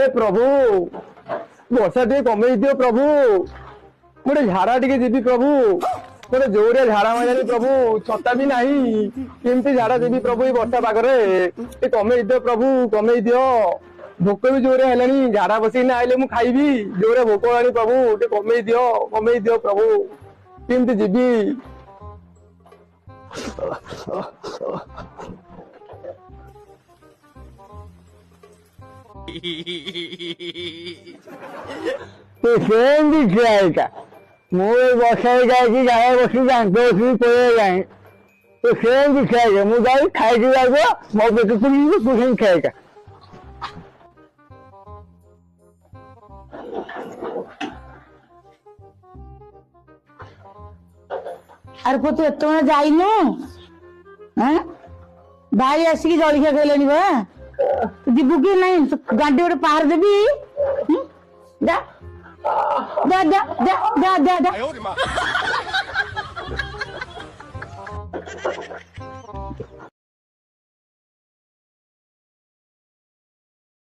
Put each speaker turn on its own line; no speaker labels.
ए प्रभु वर्षा टे कमे दियो प्रभु गोटे झाड़ा टे जी प्रभु गोटे जोरिया झाड़ा मारे प्रभु छता भी नहीं केमती झाड़ा देवी प्रभु ये वर्षा पागे कमे दियो प्रभु कमे दियो भोक भी जोरे है झाड़ा बसिक आइले मु खाइबी जोरे भोक है प्रभु टे कमे दियो प्रभु केमती जीवी
तो सेम भी खिलाएगा मुझे बसाएगा कि जाए बसी जानते उसमें पड़े जाए तो सेम भी खिलाएगा मुझे जाए खाए के जाएगा मौके तो कुछ नहीं खाएगा
अरे पुतु एत जाइनु भाई आसिक जलिया कहले बा जीवु कि नहीं गाड़ी गोटे पार देवी जा जा जा जा जा जा